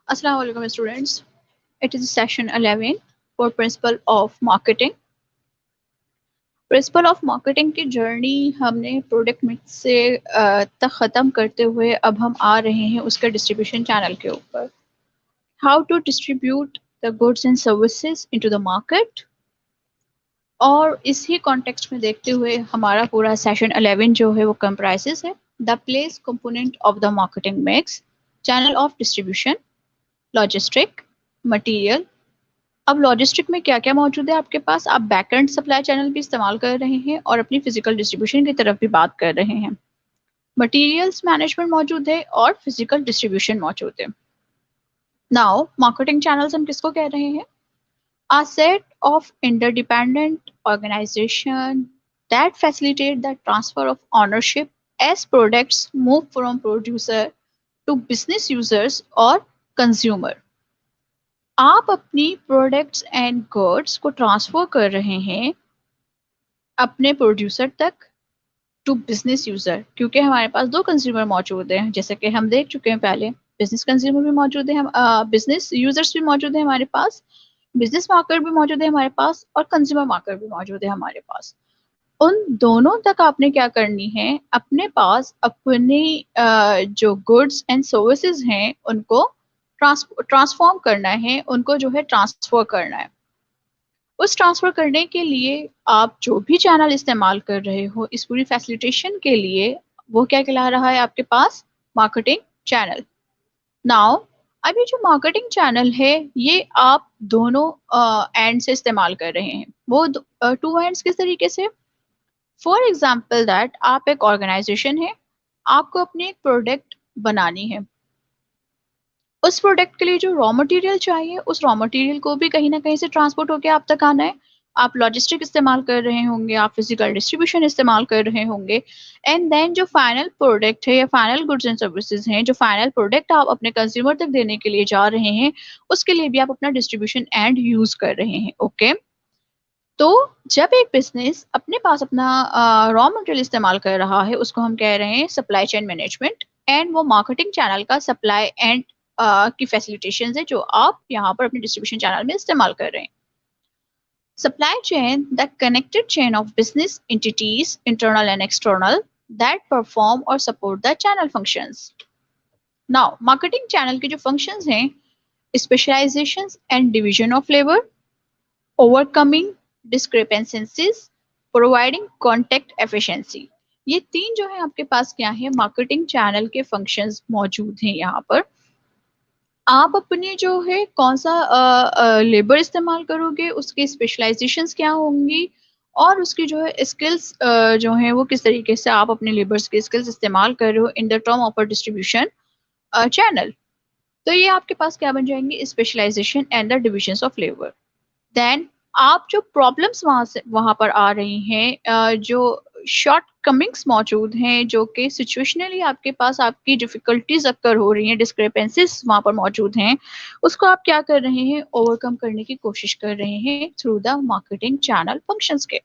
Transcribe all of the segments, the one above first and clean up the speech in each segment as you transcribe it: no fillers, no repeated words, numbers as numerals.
Assalamu alaikum students. It is session 11 for Principle of Marketing. Principle of marketing की journey हमने product mix से तक ख़त्म करते हुए अब हम आ रहे हैं उसके डिस्ट्रीब्यूशन चैनल के ऊपर. How to distribute the goods and services into the market. और इसी कॉन्टेक्स्ट में देखते हुए हमारा पूरा सेशन 11 जो है वो कंप्राइजेस है the place component of the marketing mix, channel of distribution, logistic, material. अब लॉजिस्टिक में क्या क्या मौजूद है आपके पास. आप बैकएंड सप्लाई चैनल भी इस्तेमाल कर रहे हैं और अपनी फिजिकल डिस्ट्रीब्यूशन की तरफ भी बात कर रहे हैं. मटेरियल्स मैनेजमेंट मौजूद है और फिजिकल डिस्ट्रीब्यूशन मौजूद है. नाउ मार्केटिंग चैनल्स हम किसको कह रहे हैं. A set of interdependent organizations that facilitate the transfer of ownership as products move from producer to business users or consumer. आप अपनी प्रोडक्ट्स एंड गुड्स को ट्रांसफर कर रहे हैं अपने प्रोड्यूसर तक टू बिजनेस यूजर, क्योंकि हमारे पास दो कंज्यूमर मौजूद हैं जैसे कि हम देख चुके हैं पहले. बिजनेस कंज्यूमर भी मौजूद है, हम बिजनेस यूजर्स भी मौजूद है हमारे पास, बिजनेस मार्केट भी मौजूद है हमारे पास और कंज्यूमर मार्केट भी मौजूद है हमारे पास. उन दोनों तक आपने क्या करनी है, अपने पास अपनी जो गुड्स एंड सर्विसेज हैं उनको ट्रांसफॉर्म करना है, उनको जो है ट्रांसफर करना है. उस ट्रांसफर करने के लिए आप जो भी चैनल इस्तेमाल कर रहे हो इस पूरी फैसिलिटेशन के लिए वो क्या कहला रहा है आपके पास, मार्केटिंग चैनल. नाउ अभी जो मार्केटिंग चैनल है ये आप दोनों एंड से इस्तेमाल कर रहे हैं. वो टू एंड्स किस तरीके से. फॉर एग्जाम्पल दैट आप एक ऑर्गेनाइजेशन है, आपको अपनी एक प्रोडक्ट बनानी है. उस प्रोडक्ट के लिए जो रॉ मटेरियल चाहिए उस रॉ मटेरियल को भी कहीं ना कहीं से ट्रांसपोर्ट होकर आप तक आना है. आप लॉजिस्टिक इस्तेमाल कर रहे होंगे, आप फिजिकल डिस्ट्रीब्यूशन इस्तेमाल कर रहे होंगे, एंड देन जो फाइनल प्रोडक्ट है या फाइनल गुड्स एंड सर्विसेज हैं, जो फाइनल प्रोडक्ट आप अपने कंज्यूमर तक देने के लिए जा रहे हैं उसके लिए भी आप अपना डिस्ट्रीब्यूशन एंड यूज कर रहे हैं. ओके तो जब एक बिजनेस अपने पास अपना रॉ मटेरियल इस्तेमाल कर रहा है उसको हम कह रहे हैं सप्लाई चेन मैनेजमेंट, एंड वो मार्केटिंग चैनल का सप्लाई एंड की फैसिलिटेशन है जो आप यहाँ पर अपने डिस्ट्रीब्यूशन चैनल में इस्तेमाल कर रहे हैं. Supply chain the connected chain of business entities internal and external that perform और support the channel functions. Now marketing channel के जो फंक्शंस हैं, specialisation and division of labour, overcoming discrepancies, providing contact efficiency. ये तीन जो है आपके पास क्या है, मार्केटिंग चैनल के फंक्शंस मौजूद हैं. यहाँ पर आप अपनी जो है कौन सा लेबर इस्तेमाल करोगे, उसकी स्पेशलाइजेशंस क्या होंगी और उसकी जो है स्किल्स जो है वो किस तरीके से आप अपने लेबर्स के स्किल्स इस्तेमाल कर रहे हो in the term of a distribution channel. तो ये आपके पास क्या बन जाएंगे, specialisation and the divisions of labour. Then आप जो प्रॉब्लम्स वहां पर आ रही हैं, जो शॉर्ट कमिंग्स मौजूद हैं, जो कि सिचुएशनली आपके पास आपकी डिफिकल्टीज अक्कर हो रही हैं, डिस्क्रिपेंसीज वहां पर मौजूद हैं, उसको आप क्या कर रहे हैं, ओवरकम करने की कोशिश कर रहे हैं through the marketing channel functions के.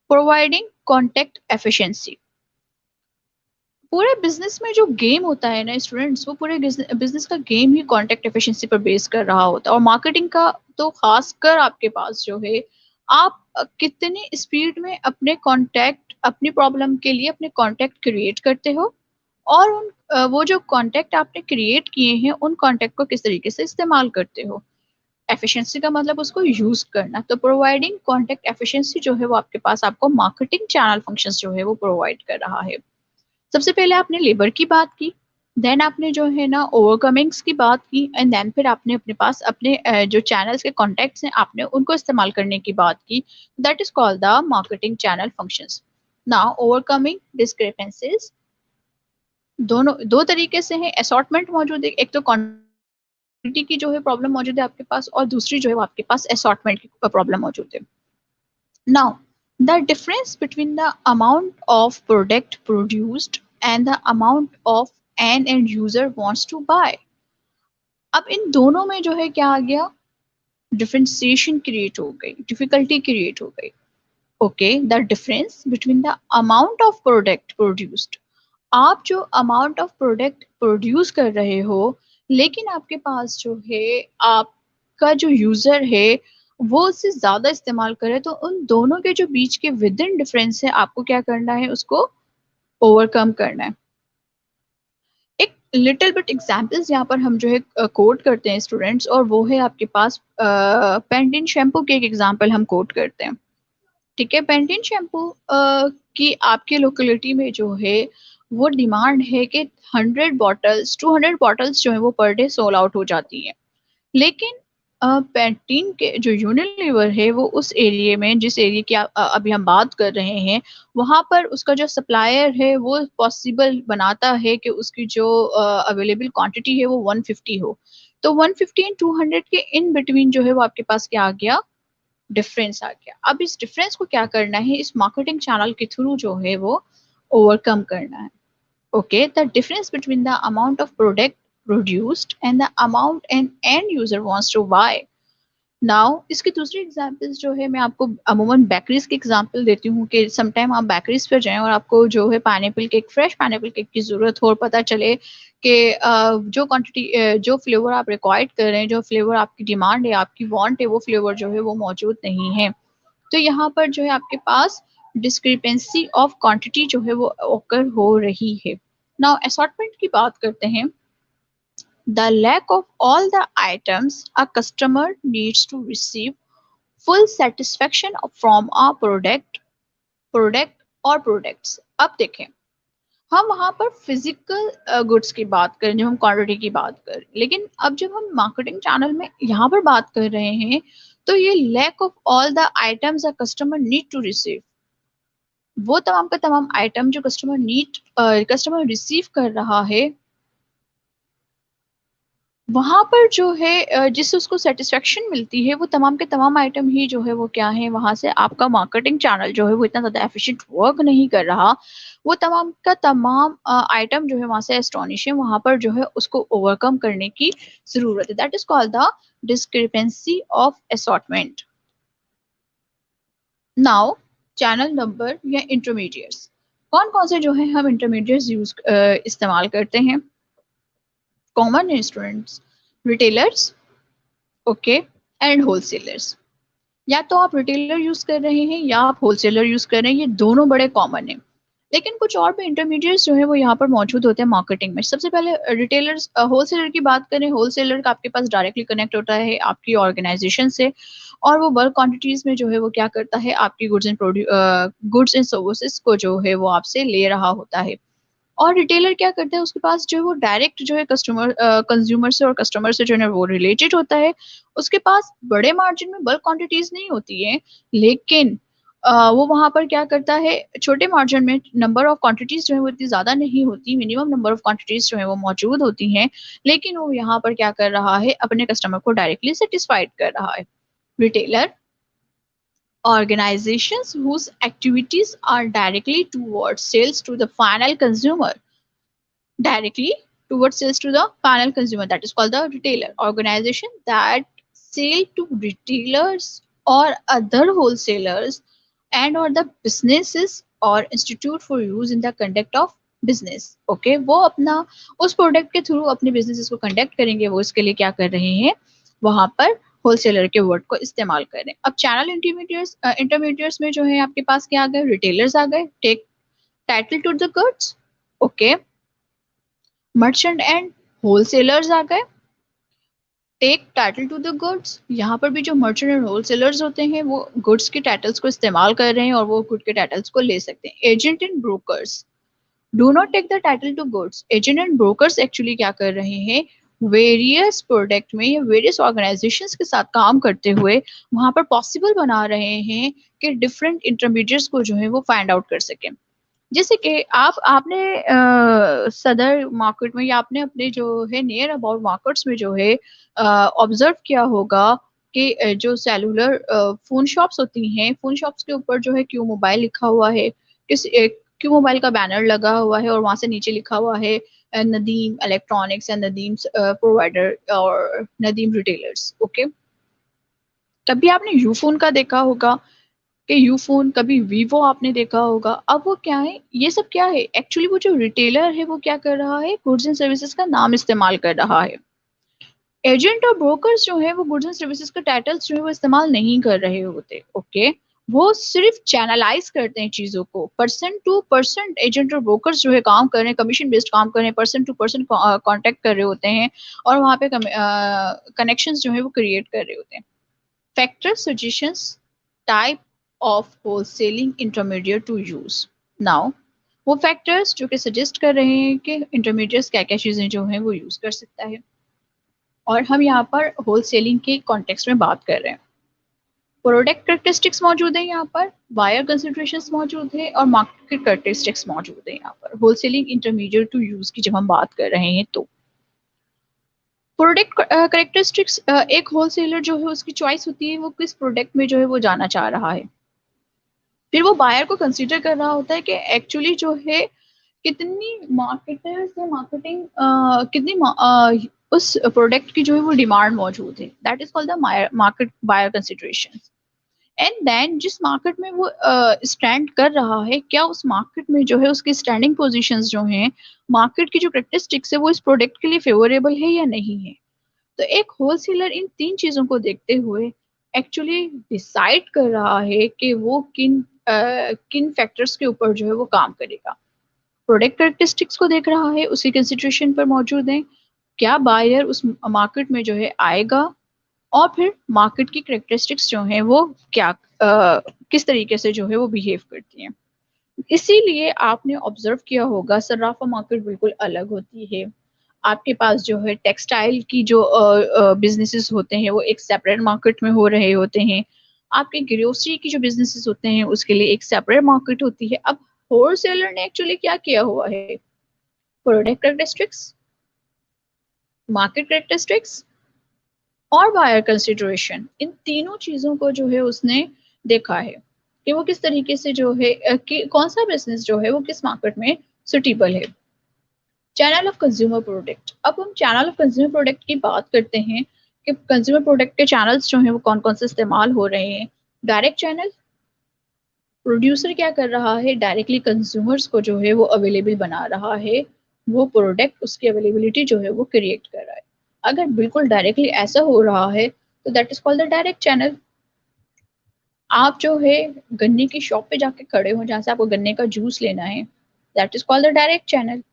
Providing contact efficiency. पूरे बिजनेस में जो गेम होता है ना स्टूडेंट्स, वो पूरे बिजनेस का गेम ही कॉन्टेक्ट एफिशिएंसी पर बेस कर रहा होता है. और मार्केटिंग का तो खासकर आपके पास जो है, आप कितनी स्पीड में अपने कॉन्टेक्ट, अपनी प्रॉब्लम के लिए अपने कॉन्टेक्ट क्रिएट करते हो और उन वो जो कॉन्टेक्ट आपने क्रिएट किए हैं उन कॉन्टेक्ट को किस तरीके से इस्तेमाल करते हो. एफिशिएंसी का मतलब उसको यूज करना. तो प्रोवाइडिंग कॉन्टेक्ट एफिशिएंसी जो है वो आपके पास आपको मार्केटिंग चैनल फंक्शंस जो है वो प्रोवाइड कर रहा है. सबसे पहले आपने लेबर की बात की, देन आपने जो है ना ओवरकमिंग्स की बात की, एंड देन फिर आपने अपने पास अपने जो चैनल्स के कॉन्टेक्ट्स हैं आपने उनको इस्तेमाल करने की बात की. That is called the marketing channel functions. Now overcoming discrepancies दोनों दो तरीके से हैं. असॉर्टमेंट मौजूद है, एक तो क्वांटिटी की जो है प्रॉब्लम मौजूद है आपके पास, और दूसरी जो है वो आपके पास असॉर्टमेंट की प्रॉब्लम मौजूद है. Now, the difference between the amount of product produced and the amount of an end user wants to buy. अब इन दोनों में जो है क्या आ गया, डिफरेंशिएशन क्रिएट हो गई, डिफिकल्टी क्रिएट हो गई. Okay the difference between the amount of product produced. आप जो अमाउंट ऑफ प्रोडक्ट प्रोड्यूस कर रहे हो लेकिन आपके पास जो है आपका जो यूजर है वो उससे ज्यादा इस्तेमाल करे, तो उन दोनों के जो बीच के विद इन डिफरेंस है आपको क्या करना है, उसको ओवरकम करना है। एक लिटिल बिट एग्जांपल्स यहाँ पर हम जो है कोट करते हैं स्टूडेंट्स, और वो है आपके पास पेंटिन शैम्पू के एक एग्जांपल हम कोट करते हैं। ठीक है, पेंटिन शैम्पू की आपके लोकेलिटी में जो है वो डिमांड है कि 100 बॉटल्स 200 बॉटल्स जो है वो पर डे सोल आउट हो जाती है। लेकिन पैंटीन के जो यूनिलीवर है वो उस एरिया में, जिस एरिया की अभी हम बात कर रहे हैं, वहां पर उसका जो सप्लायर है वो पॉसिबल बनाता है कि उसकी जो अवेलेबल क्वांटिटी है वो 150 हो। तो 150 एंड 200 के इन बिटवीन जो है वो आपके पास क्या आ गया, डिफरेंस आ गया। अब इस डिफरेंस को क्या करना है, इस मार्केटिंग चैनल के थ्रू जो है वो ओवरकम करना है। Okay, the difference between the amount of product produced and the amount an end user wants to buy. Now, इसकी दूसरी एग्जांपल्स जो है मैं आपको अमूमन बेकरीज की एग्जांपल देती हूँ कि समटाइम आप बेकरीज पर जाएं और आपको जो है pineapple cake, fresh pineapple cake की जरूरत हो और पता चले कि जो क्वांटिटी, जो फ्लेवर आप रिक्वायर्ड कर रहे हैं, जो फ्लेवर आपकी डिमांड है, आपकी वांट है, वो फ्लेवर जो है वो मौजूद नहीं है। तो यहाँ पर जो है आपके पास डिस्क्रिपेंसी ऑफ क्वांटिटी जो है वो ओकर हो रही है। नाउ असॉर्टमेंट की बात करते हैं। The lack of all the items a customer needs to receive full satisfaction from a product or products। अब देखें, हम वहां पर फिजिकल गुड्स की बात करें, जब हम क्वांटिटी की बात करें, लेकिन अब जब हम मार्केटिंग चैनल में यहाँ पर बात कर रहे हैं, तो ये lack of all the items a customer need to receive, वो तमाम का तमाम आइटम जो कस्टमर रिसीव कर रहा है, वहां पर जो है जिससे उसको सेटिस्फेक्शन मिलती है, वो तमाम के तमाम आइटम ही जो है वो क्या है, वहां से आपका मार्केटिंग चैनल जो है वो इतना ज्यादा एफिशिएंट वर्क नहीं कर रहा। वो तमाम का तमाम आइटम जो है वहां से एस्टोनिश है, वहां पर जो है उसको ओवरकम करने की जरूरत है। That is called the discrepancy of assortment. Now, channel number या इंटरमीडिएट्स, कौन कौन से जो है हम इंटरमीडिएट्स इस्तेमाल करते हैं। Common instruments, retailers, okay, and wholesalers. या तो आप रिटेलर यूज कर रहे हैं या आप होलसेलर यूज कर रहे हैं, ये दोनों बड़े कॉमन है। लेकिन कुछ और भी इंटरमीडिएट्स जो है वो यहाँ पर मौजूद होते हैं मार्केटिंग में। सबसे पहले रिटेलर्स, होलसेलर की बात करें, होलसेलर का आपके पास डायरेक्टली कनेक्ट होता है आपकी ऑर्गेनाइजेशन से, और वो बल्क क्वांटिटीज में जो है वो क्या करता है, आपकी गुड्स एंड सर्विसेज को जो है वो आपसे ले रहा होता है। और रिटेलर क्या करता है, उसके पास जो है वो डायरेक्ट जो है कंज्यूमर से और कस्टमर से जो है वो रिलेटेड होता है। उसके पास बड़े मार्जिन में बल्क क्वांटिटीज नहीं होती है, लेकिन वो वहां पर क्या करता है, छोटे मार्जिन में नंबर ऑफ क्वांटिटीज जो है वो इतनी ज्यादा नहीं होती, मिनिमम नंबर ऑफ क्वांटिटीज जो है वो मौजूद होती हैं, लेकिन वो यहाँ पर क्या कर रहा है, अपने कस्टमर को डायरेक्टली सेटिस्फाइड कर रहा है। Retailer, organizations whose activities are directly towards sales to the final consumer, directly towards sales to the final consumer, that is called the retailer. Organization that sell to retailers or other wholesalers and or the businesses or institute for use in the conduct of business. Okay, वो अपना उस product के through अपने business को conduct करेंगे, वो इसके लिए क्या कर रहे हैं, वहां पर होलसेलर के वर्ड को इस्तेमाल करें। अब चैनल इंटरमीडिएट्स में जो है आपके पास क्या आ गए, रिटेलर्स आ गए, take title to the goods, okay, merchant and wholesalers आ गए, take title to the goods. यहाँ पर भी जो मर्चेंट एंड होलसेलर्स होते हैं वो गुड्स के टाइटल्स को इस्तेमाल कर रहे हैं और वो गुड के टाइटल्स को ले सकते हैं। Agent and brokers do not take the title to goods. Agent and brokers actually क्या कर रहे हैं, वेरियस प्रोडक्ट में या वेरियस ऑर्गेनाइजेशंस के साथ काम करते हुए वहां पर पॉसिबल बना रहे हैं कि डिफरेंट इंटरमीडिएट्स को जो है वो फाइंड आउट कर सकें। जैसे कि आपने सदर मार्केट में या आपने अपने जो है नियर अबाउट मार्केट्स में जो है ऑब्जर्व किया होगा कि जो सेलुलर फोन शॉप्स होती हैं, फोन शॉप्स के ऊपर जो है क्यू मोबाइल लिखा हुआ है, क्यू मोबाइल का बैनर लगा हुआ है और वहां से नीचे लिखा हुआ है Nadeem electronics and Nadeem provider और नदीम रिटेलर्स। ओके, कभी आपने यूफोन का देखा होगा कि यूफोन, कभी वीवो आपने देखा होगा। अब वो क्या है, ये सब क्या है, एक्चुअली वो जो रिटेलर है वो क्या कर रहा है, गुड्स एंड सर्विसेज का नाम इस्तेमाल कर रहा है। एजेंट और ब्रोकर्स जो है वो गुड्स एंड सर्विसेज का टाइटल्स जो है वो इस्तेमाल नहीं कर रहे होते। ओके, वो सिर्फ चैनलाइज करते हैं चीजों को। पर्सन टू पर्सन एजेंट और ब्रोकर्स जो है काम कर रहे हैं, कमीशन बेस्ड काम कर रहे हैं, पर्सन टू पर्सन कांटेक्ट कर रहे होते हैं और वहां पे कनेक्शंस जो है वो क्रिएट कर रहे होते हैं। Factor suggestions type of wholesaling intermediate to use. Now वो फैक्टर्स जो कि सजेस्ट कर रहे हैं कि इंटरमीडिएट्स क्या क्या चीजें जो है वो यूज कर सकता है, और हम यहाँ पर होलसेलिंग के कॉन्टेक्स्ट में बात कर रहे हैं। प्रोडक्ट करेक्टरिस्टिक्स मौजूद है यहाँ पर, बायर कंसिडरेशंस मौजूद है और मार्केट करेक्टरिस्टिक्स मौजूद है यहाँ पर होलसेलिंग इंटरमीडिएट टू यूज की जब हम बात कर रहे हैं तो। प्रोडक्ट करेक्टरिस्टिक्स, एक होलसेलर जो है उसकी चॉइस होती है वो किस प्रोडक्ट में जो है वो जाना चाह रहा है। फिर वो बायर को कंसीडर कर रहा होता है कि एक्चुअली जो है कितनी मार्केटर्स या मार्केटिंग उस प्रोडक्ट की जो है वो डिमांड मौजूद है। That is called the market buyer consideration. And then जिस मार्केट में वो स्टैंड कर रहा है, क्या उस मार्केट में जो है उसकी स्टैंडिंग पोजीशंस जो हैं, मार्केट की जो करेक्टरिस्टिक्स है वो इस प्रोडक्ट के लिए फेवरेबल है या नहीं है। तो एक होलसेलर इन तीन चीजों को देखते हुए एक्चुअली डिसाइड कर रहा है कि वो किन फैक्टर्स के ऊपर जो है वो काम करेगा। प्रोडक्ट करेक्टरिस्टिक्स को देख रहा है, उसकी कंसिडरेशन पर मौजूद है, क्या बायर उस मार्केट में जो है आएगा, और फिर मार्केट की करेक्टरिस्टिक्स जो है वो क्या किस तरीके से जो है वो बिहेव करती हैं। इसीलिए आपने ऑब्जर्व किया होगा सर्राफा मार्केट बिल्कुल अलग होती है। आपके पास जो है टेक्सटाइल की जो बिजनेसेस होते हैं वो एक सेपरेट मार्केट में हो रहे होते हैं। आपके ग्रोसरी की जो बिजनेसेस होते हैं उसके लिए एक सेपरेट मार्केट होती है। अब होलसेलर ने एक्चुअली क्या किया हुआ है, प्रोडक्ट करेक्टरिस्टिक्स, मार्केट करेक्टरिस्टिक्स और बायर कंसिडरेशन, इन तीनों चीजों को जो है उसने देखा है कि वो किस तरीके से जो है कि कौन सा बिजनेस जो है वो किस मार्केट में सुटेबल है। चैनल ऑफ कंज्यूमर प्रोडक्ट, अब हम चैनल ऑफ कंज्यूमर प्रोडक्ट की बात करते हैं कि कंज्यूमर प्रोडक्ट के चैनल्स जो हैं वो कौन कौन से इस्तेमाल हो रहे हैं। डायरेक्ट चैनल, प्रोड्यूसर क्या कर रहा है, डायरेक्टली कंज्यूमर्स को जो है वो अवेलेबल बना रहा है, वो प्रोडक्ट उसकी अवेलेबिलिटी जो है वो क्रिएट कर रहा है। अगर बिल्कुल डायरेक्टली ऐसा हो रहा है तो that is called the direct channel. आप जो है गन्ने की शॉप पे जाके खड़े हो जहाँ से आपको गन्ने का जूस लेना है, that is called the direct channel.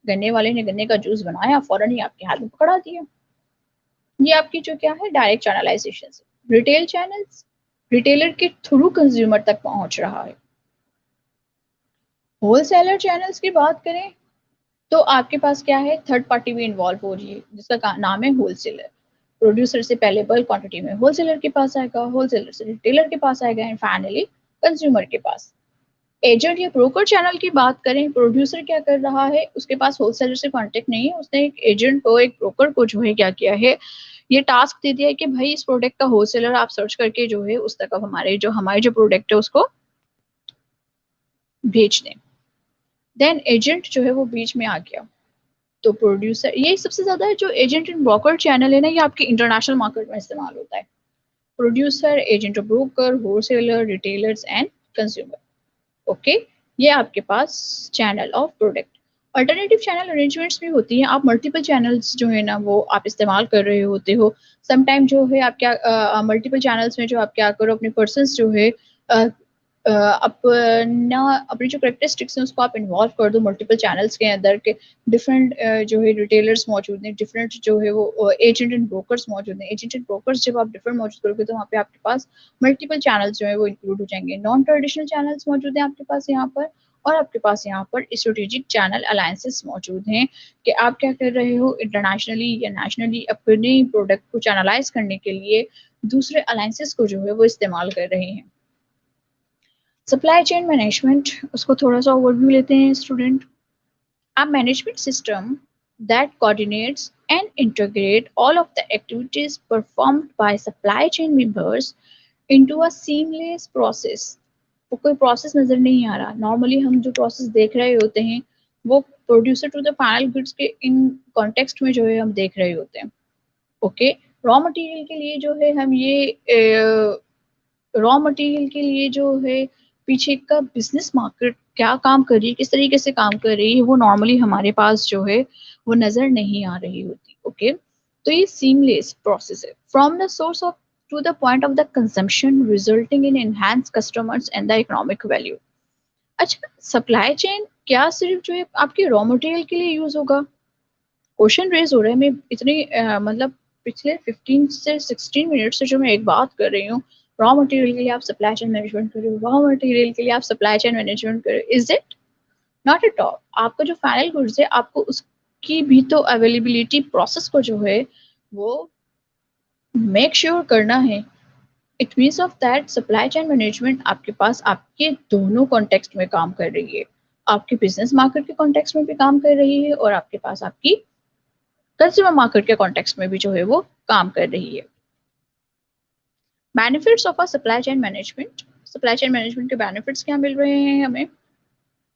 गन्ने वाले ने गन्ने का जूस बनाया, फौरन ही आपके हाथ में पकड़ा दिया। ये आपकी जो क्या है डायरेक्ट चैनलाइजेशन है। रिटेल चैनल्स, रिटेलर के थ्रू कंज्यूमर तक पहुंच रहा है। होलसेलर चैनल्स की बात करें तो आपके पास क्या है, थर्ड पार्टी भी इन्वॉल्व हो रही है जिसका नाम है होलसेलर। प्रोड्यूसर से पहले बल्क क्वांटिटी में होलसेलर के पास आएगा, होलसेलर से रिटेलर के पास आएगा एंड फाइनली कंज्यूमर के पास। एजेंट या ब्रोकर चैनल की बात करें, प्रोड्यूसर क्या कर रहा है, उसके पास होलसेलर से कांटेक्ट नहीं है, उसने एक एजेंट को, एक ब्रोकर को जो है क्या किया है, ये टास्क दे दिया है कि भाई इस प्रोडक्ट का होलसेलर आप सर्च करके जो है उस तक हमारे जो प्रोडक्ट है उसको भेज दें। देन एजेंट जो है वो बीच में आ गया। तो प्रोड्यूसर, ये सबसे ज्यादा जो एजेंट एंड ब्रोकर चैनल है ना, ये आपके इंटरनेशनल मार्केट में इस्तेमाल होता है। प्रोड्यूसर, एजेंट और broker, wholesaler, retailers and consumer. Okay, ये आपके पास channel of product. Alternative channel arrangements भी होती हैं। आप मल्टीपल चैनल्स जो है ना वो आप इस्तेमाल कर रहे होते हो। समटाइम जो है आप क्या मल्टीपल चैनल्स में जो आप क्या करो, अपने पर्सनस जो है अपनी जो करेक्टरिस्टिक्स हैं उसको आप इन्वॉल्व कर दो मल्टीपल चैनल्स के अंदर के। डिफरेंट जो है रिटेलर्स मौजूद हैं, डिफरेंट जो है वो एजेंट एंड ब्रोकर्स मौजूद हैं। एजेंट एंड ब्रोकर्स जब आप डिफरेंट मौजूद करोगे तो वहाँ पे आपके पास मल्टीपल चैनल्स जो है वो इंक्लूड हो जाएंगे। नॉन ट्रेडिशनल चैनल्स मौजूद हैं आपके पास यहाँ पर, और आपके पास यहाँ पर स्ट्रेटेजिक चैनल अलायंसेस मौजूद हैं कि आप क्या कर रहे हो, इंटरनेशनली या नेशनली अपने प्रोडक्ट को चैनलाइज करने के लिए दूसरे अलायंसेस को जो है वो इस्तेमाल कर रहे हैं। सप्लाई चेन मैनेजमेंट, उसको थोड़ा सा ओवरव्यू लेते हैं student. A management system that coordinates and integrate all of the activities performed by supply chain members into a seamless process। वो कोई प्रोसेस नजर नहीं आ रहा। नॉर्मली हम जो प्रोसेस देख रहे होते हैं वो producer to the final goods के इन कॉन्टेक्स्ट में जो है हम देख रहे होते हैं। ओके, रॉ मटेरियल के लिए जो है हम ये रॉ मटेरियल के लिए जो है पीछे का बिजनेस मार्केट क्या काम कर रही है, किस तरीके से काम कर रही है, वो नॉर्मली हमारे पास जो है वो नजर नहीं आ रही होती। ओके, तो ये सीमलेस प्रोसेस है from the source of to the point of the consumption resulting in enhance customers and the economic value. अच्छा, सप्लाई चेन क्या सिर्फ जो है आपके रॉ मटेरियल के लिए यूज होगा? क्वेश्चन रेज हो रहा है। मैं इतनी मतलब पिछले 15 से 16 मिनट से जो मैं एक बात कर रही हूँ, रॉ मटेरियल के लिए आप सप्लाई चेन मैनेजमेंट कर रहे हो, रॉ मटेरियल के लिए आप सप्लाई चेन मैनेजमेंट कर रहे हो। Is it? Not at all. आपका जो फाइनल गुड्स है आपको उसकी भी तो अवेलेबिलिटी प्रोसेस को जो है वो मेक श्योर करना है। It means of that supply chain management आपके पास आपके दोनों कॉन्टेक्स्ट में काम कर रही है। आपके बिजनेस मार्केट के कॉन्टेक्स्ट में भी काम कर रही है और आपके पास आपकी कंज्यूमर मार्केट के कॉन्टेक्स्ट में भी जो है वो काम कर रही है। Benefits of a supply chain management. Supply chain management के बेनिफिट्स क्या मिल रहे हैं हमें?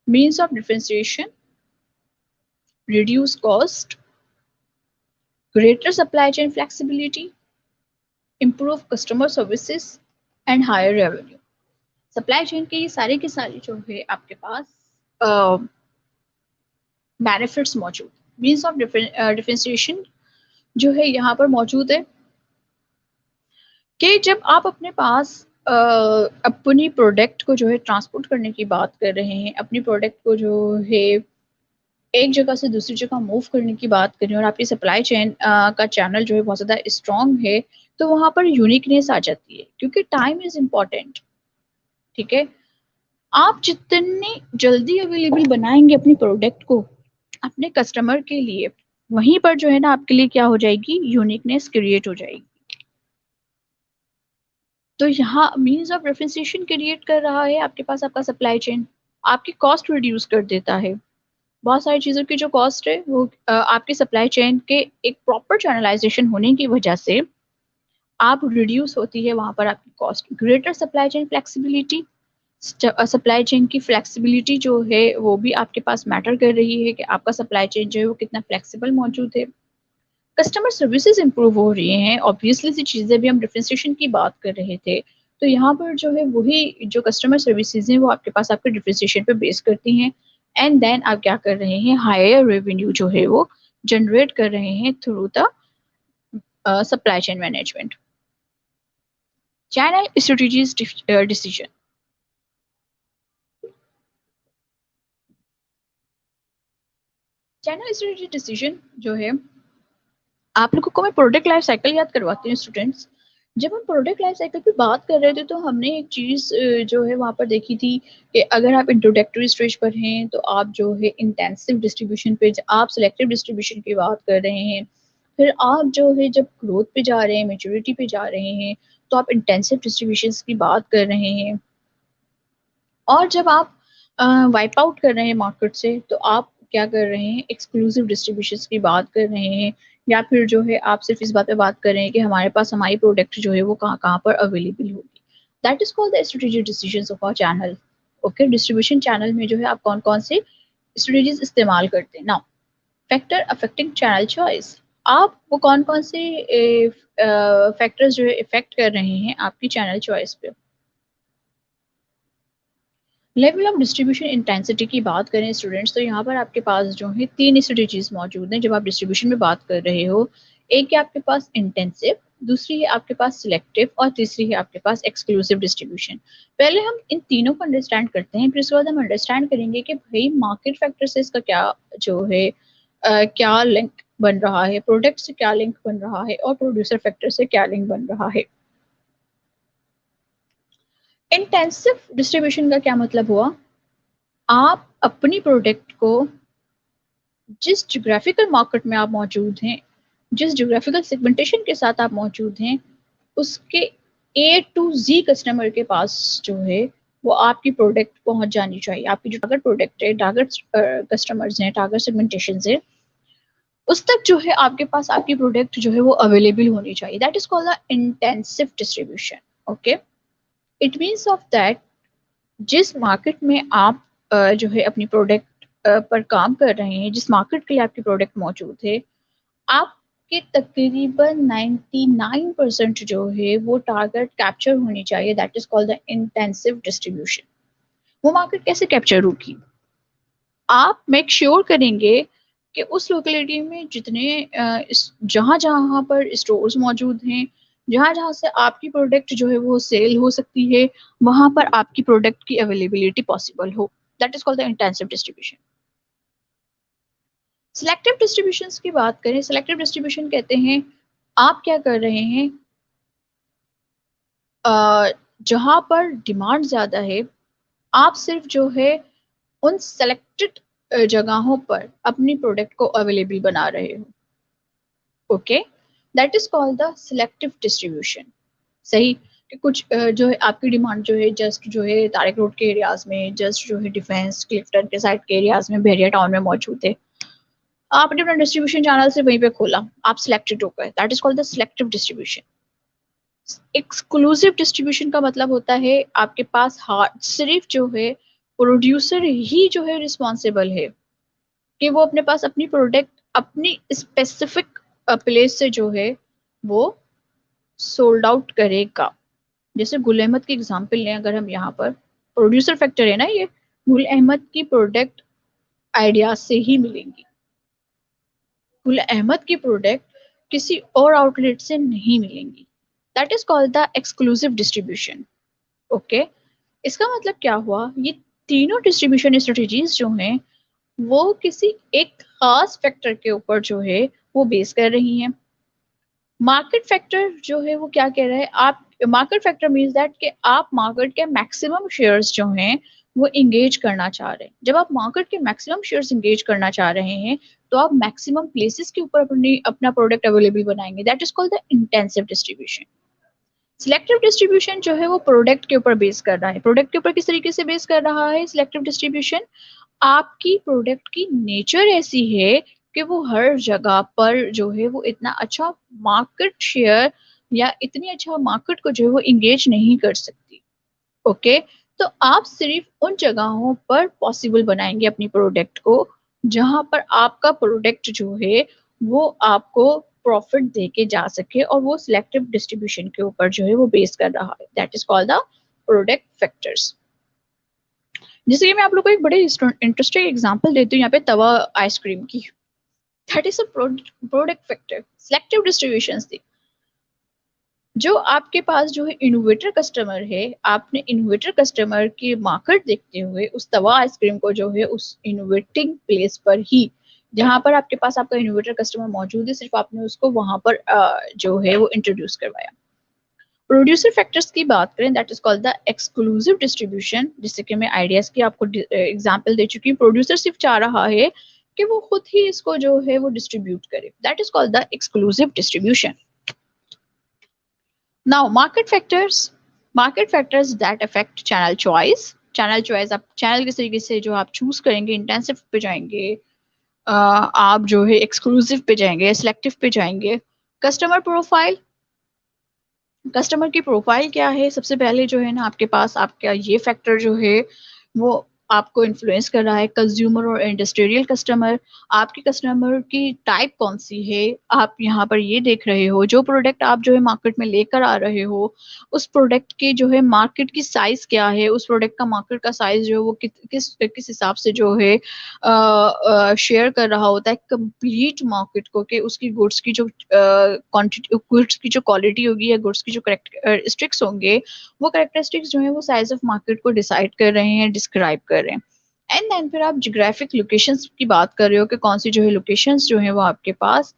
Means of differentiation, reduce cost, greater supply chain flexibility, improve customer services and higher revenue। Supply chain के ये सारे के सारे जो है आपके पास बेनिफिट्स मौजूद, मीन्स ऑफ डिफरेंशिएशन जो है यहाँ पर मौजूद है कि जब आप अपने पास अपनी प्रोडक्ट को जो है ट्रांसपोर्ट करने की बात कर रहे हैं, अपनी प्रोडक्ट को जो है एक जगह से दूसरी जगह मूव करने की बात करें और आपकी सप्लाई चेन का चैनल जो है बहुत ज़्यादा स्ट्रॉन्ग है, तो वहाँ पर यूनिकनेस आ जाती है क्योंकि टाइम इज़ इम्पॉर्टेंट। ठीक है, आप जितनी जल्दी अवेलेबल बनाएंगे अपनी प्रोडक्ट को अपने कस्टमर के लिए, वहीं पर जो है ना आपके लिए क्या हो जाएगी, यूनिकनेस क्रिएट हो जाएगी। तो यहाँ मीन्स ऑफ डिफरेंशिएशन क्रिएट कर रहा है आपके पास आपका सप्लाई चेन, आपकी कॉस्ट रिड्यूस कर देता है। बहुत सारी चीज़ों की जो कॉस्ट है वो आपकी सप्लाई चेन के एक प्रॉपर चैनलाइजेशन होने की वजह से आप रिड्यूस होती है वहाँ पर आपकी cost. Greater supply chain flexibility, supply chain की फ्लेक्सिबिलिटी जो है वो भी आपके पास मैटर कर रही है कि आपका सप्लाई चेन जो है वो कितना फ्लेक्सिबल मौजूद है। कस्टमर सर्विसेज इंप्रूव हो रही हैं, ऑब्वियसली सी चीज़ें भी हम डिफरेंशिएशन की बात कर रहे थे, तो यहाँ पर जो है वही जो कस्टमर सर्विसेज हैं वो आपके पास आपके डिफरेंशिएशन पे बेस करती हैं। एंड देन आप क्या कर रहे हैं, हायर रेवेन्यू जो है वो जनरेट कर रहे हैं through the supply chain management. Channel strategies decision. Channel strategy decision जो है, आप लोगों को मैं प्रोडक्ट लाइफ साइकिल याद करवाती हूँ स्टूडेंट्स। जब हम प्रोडक्ट लाइफ साइकिल की बात कर रहे थे तो हमने एक चीज़ जो है वहाँ पर देखी थी कि अगर आप इंट्रोडक्टरी स्टेज पर हैं तो आप जो है इंटेंसिव डिस्ट्रीब्यूशन पे, आप सिलेक्टिव डिस्ट्रीब्यूशन की बात कर रहे हैं। फिर आप जो है जब ग्रोथ पे जा रहे हैं, मेच्योरिटी पे जा रहे हैं, तो आप इंटेंसिव डिस्ट्रीब्यूशन की बात कर रहे हैं। और जब आप वाइप आउट कर रहे हैं मार्केट से तो आप क्या कर रहे हैं, एक्सक्लूसिव डिस्ट्रीब्यूशन की बात कर रहे हैं, या फिर जो है आप सिर्फ इस बात पे बात कर रहे हैं कि हमारे पास हमारी प्रोडक्ट जो है वो कहाँ कहाँ पर अवेलेबल होगी। That is called the strategic decisions of our channel. Okay, distribution channel में जो है आप कौन कौन से स्ट्रेटेजीज इस्तेमाल करते हैं। Now, factor affecting channel choice. आप वो कौन कौन से फैक्टर्स जो है इफेक्ट कर रहे हैं आपकी चैनल चॉइस पे। लेवल ऑफ डिस्ट्रीब्यूशन इंटेंसिटी की बात करें स्टूडेंट्स, तो यहाँ पर आपके पास जो है तीन स्ट्रेटजीज मौजूद हैं जब आप डिस्ट्रीब्यूशन में बात कर रहे हो। एक है आपके पास इंटेंसिव, दूसरी है आपके पास सिलेक्टिव और तीसरी है आपके पास एक्सक्लूसिव डिस्ट्रीब्यूशन। पहले हम इन तीनों को अंडरस्टैंड करते हैं, फिर उसके बाद हम अंडरस्टैंड करेंगे कि भाई मार्केट फैक्टर से इसका क्या जो है क्या लिंक बन रहा है, प्रोडक्ट से क्या लिंक बन रहा है और प्रोड्यूसर फैक्टर से क्या लिंक बन रहा है। इंटेंसिव डिस्ट्रीब्यूशन का क्या मतलब हुआ, आप अपनी प्रोडक्ट को जिस जोग्राफिकल मार्केट में आप मौजूद हैं, जिस जोग्राफिकल सेगमेंटेशन के साथ आप मौजूद हैं, उसके ए टू जी कस्टमर के पास जो है वो आपकी प्रोडक्ट पहुंच जानी चाहिए। आपकी जो टारगेट प्रोडक्ट है, टारगेट कस्टमर्स हैं, टारगेट सेगमेंटेशन है, उस तक जो है आपके पास आपकी प्रोडक्ट जो है वो अवेलेबल होनी चाहिए। That is called the intensive distribution. Okay, it means of that जिस मार्केट में आप जो है अपनी प्रोडक्ट पर काम कर रहे हैं, जिस मार्केट के लिए आपकी प्रोडक्ट मौजूद है, आपके तकरीबन 99% जो है वो टारगेट कैप्चर होनी चाहिए। That is called the intensive distribution. वो मार्केट कैसे कैप्चर होगी, आप मेक श्योर करेंगे कि उस लोकेलिटी में जितने जहाँ जहाँ पर स्टोर्स मौजूद हैं, जहाँ जहाँ से आपकी प्रोडक्ट जो है वो सेल हो सकती है, वहाँ पर आपकी प्रोडक्ट की अवेलेबिलिटी पॉसिबल हो। That is called the intensive distribution. Selective distribution की बात करें, सिलेक्टिव डिस्ट्रीब्यूशन कहते हैं आप क्या कर रहे हैं, जहाँ पर डिमांड ज़्यादा है, आप सिर्फ जो है उन सेलेक्टेड जगहों पर अपनी प्रोडक्ट को अवेलेबल बना रहे हो। Okay, that is called the selective distribution. सही कि कुछ जो है आपकी डिमांड जो है जस्ट जो है तारिक रोड के एरियाज में, जस्ट जो है डिफेंस क्लिफ्टन के साइड के एरियाज में, बहरिया टाउन में मौजूद है, आपने अपना डिस्ट्रीब्यूशन चैनल से वहीं पे खोला, आप सिलेक्टेड हो गए, that is called the selective distribution. Exclusive distribution का मतलब होता है आपके पास सिर्फ जो है प्रोड्यूसर ही जो है रिस्पॉन्सिबल है कि वो अपने पास अपनी प्रोडक्ट अपनी स्पेसिफिक प्लेस से जो है वो सोल्ड आउट करेगा। जैसे गुल अहमद की एग्जांपल लें, अगर हम यहाँ पर प्रोड्यूसर फैक्टर है ना, ये गुल अहमद की प्रोडक्ट आइडिया से ही मिलेंगी। गुल अहमद की प्रोडक्ट किसी और आउटलेट से नहीं मिलेंगी। That is called the exclusive distribution. Okay, इसका मतलब क्या हुआ, ये तीनों डिस्ट्रीब्यूशन स्ट्रेटजीज जो हैं वो किसी एक खास फैक्टर के ऊपर जो है वो बेस कर रही हैं। मार्केट फैक्टर जो है वो क्या कह रहा है, आप मार्केट फैक्टर मीन्स दैट कि आप मार्केट के मैक्सिमम शेयर्स जो हैं वो इंगेज करना चाह रहे हैं। जब आप मार्केट के मैक्सिमम शेयर्स इंगेज करना चाह रहे हैं तो आप मैक्सिमम प्लेसेस के ऊपर अपना प्रोडक्ट अवेलेबल बनाएंगे। That is called the intensive distribution. Selective distribution जो है वो प्रोडक्ट के ऊपर बेस कर रहा है। प्रोडक्ट के ऊपर किस तरीके से बेस कर रहा है सिलेक्टिव डिस्ट्रीब्यूशन, आपकी प्रोडक्ट की नेचर ऐसी है कि वो हर जगह पर जो है वो इतना अच्छा मार्केट शेयर या इतनी अच्छा मार्केट को जो है वो इंगेज नहीं कर सकती। ओके, तो आप सिर्फ उन जगहों पर पॉसिबल बनाएंगे अपनी प्रोडक्ट को जहां पर आपका प्रोडक्ट जो है वो आपको प्रॉफिट दे के जा सके, और वो सिलेक्टिव डिस्ट्रीब्यूशन के ऊपर जो है वो बेस कर रहा है। That is called the product factors. जैसे कि मैं आप लोग को एक बड़े इंटरेस्टिंग एग्जांपल देती हूँ यहाँ पे तवा आइसक्रीम की। That is a product factor. Selective distribution थी, जो आपके पास जो है इनोवेटर कस्टमर है, आपने इनोवेटर कस्टमर की मार्केट देखते हुए उस तवा आइसक्रीम को जो है उस इनोवेटिंग प्लेस पर ही, जहां पर आपके पास आपका इनोवेटर कस्टमर मौजूद है, सिर्फ आपने उसको वहां पर जो है वो इंट्रोड्यूस करवाया। प्रोड्यूसर फैक्टर्स की बात करें, that is called the exclusive distribution. जिससे कि मैं आइडियाज की आपको एग्जांपल दे चुकी हूँ। प्रोड्यूसर सिर्फ चाह रहा है कि वो खुद ही इसको जो है वो डिस्ट्रीब्यूट करे। That is called the exclusive distribution. Now market factors that affect channel choice. Channel choice, आप चैनल किस तरीके से जो आप चूज करेंगे, इंटेंसिव पे जाएंगे, आप जो है एक्सक्लूसिव पे जाएंगे, सिलेक्टिव पे जाएंगे। कस्टमर प्रोफाइल, कस्टमर की प्रोफाइल क्या है, सबसे पहले जो है ना आपके पास आपका ये फैक्टर जो है वो आपको इन्फ्लुएंस कर रहा है। कंज्यूमर और इंडस्ट्रियल कस्टमर, आपकी कस्टमर की टाइप कौन सी है, आप यहाँ पर ये देख रहे हो। जो प्रोडक्ट आप जो है मार्केट में लेकर आ रहे हो, उस प्रोडक्ट के जो है मार्केट की साइज क्या है, उस प्रोडक्ट का मार्केट का साइज जो है वो किस किस हिसाब से जो है शेयर कर रहा होता है कंप्लीट मार्केट को, कि उसकी गुड्स की जो क्वांटिटी, गुड्स की जो क्वालिटी होगी या गुड्स की जो करेक्टरिस्टिक्स होंगे, वो करेक्टरिस्टिक्स जो है वो साइज ऑफ मार्केट को डिसाइड कर रहे हैं, डिस्क्राइब कर रहे हैं। एंड देन फिर आप जोग्राफिक लोकेशंस की बात कर रहे हो कि कौन सी जो है लोकेशंस जो है वो आपके पास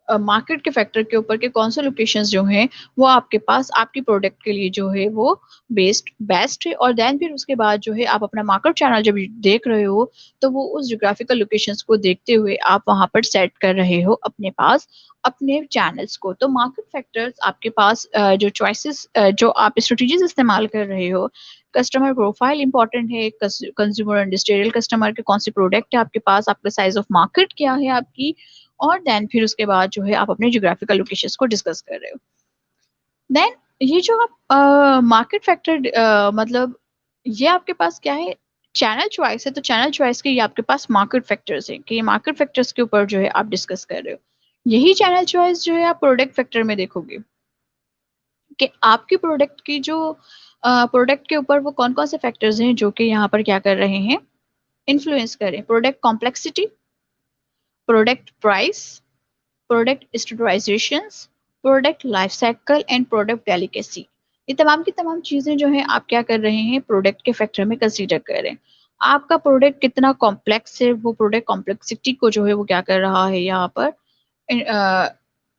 मार्केट के फैक्टर के ऊपर के कौन से लोकेशंस जो हैं वो आपके पास आपकी प्रोडक्ट के लिए जो है वो बेस्ट है। और देन फिर उसके बाद जो है आप अपना मार्केट चैनल जब देख रहे हो तो वो उस जोग्राफिकल लोकेशंस को देखते हुए आप वहां पर सेट कर रहे हो अपने पास अपने चैनल्स को। तो मार्केट फैक्टर्स आपके पास जो चॉइसेस जो आप स्ट्रेटजीज इस्तेमाल कर रहे हो, कस्टमर प्रोफाइल इंपॉर्टेंट है, कंज्यूमर इंडस्ट्रियल कस्टमर के कौन से प्रोडक्ट है आपके पास, आपका साइज ऑफ मार्केट क्या है आपकी, और देन फिर उसके बाद जो है आप अपने ज्योग्राफिकल लोकेशंस को डिस्कस कर रहे हो। देन ये जो आप मार्केट फैक्टर मतलब ये आपके पास क्या है, चैनल चॉइस है। तो चैनल चॉइस के ये आपके पास मार्केट फैक्टर्स है कि ये मार्केट फैक्टर्स के ऊपर जो है आप डिस्कस कर रहे हो। यही चैनल चॉइस जो है आप प्रोडक्ट फैक्टर में देखोगे कि आपकी प्रोडक्ट की जो प्रोडक्ट के ऊपर वो कौन कौन से फैक्टर्स हैं जो कि यहाँ पर क्या कर रहे हैं, इन्फ्लुएंस करें? Product complexity, product price, product standardisations, product life cycle and product delicacy. ये तमाम की तमाम चीजें जो है आप क्या कर रहे हैं, प्रोडक्ट के फैक्टर में कंसीडर कर रहे हैं। आपका प्रोडक्ट कितना कॉम्प्लेक्स है, वो प्रोडक्ट कॉम्प्लेक्सिटी को जो है वो क्या कर रहा है यहाँ पर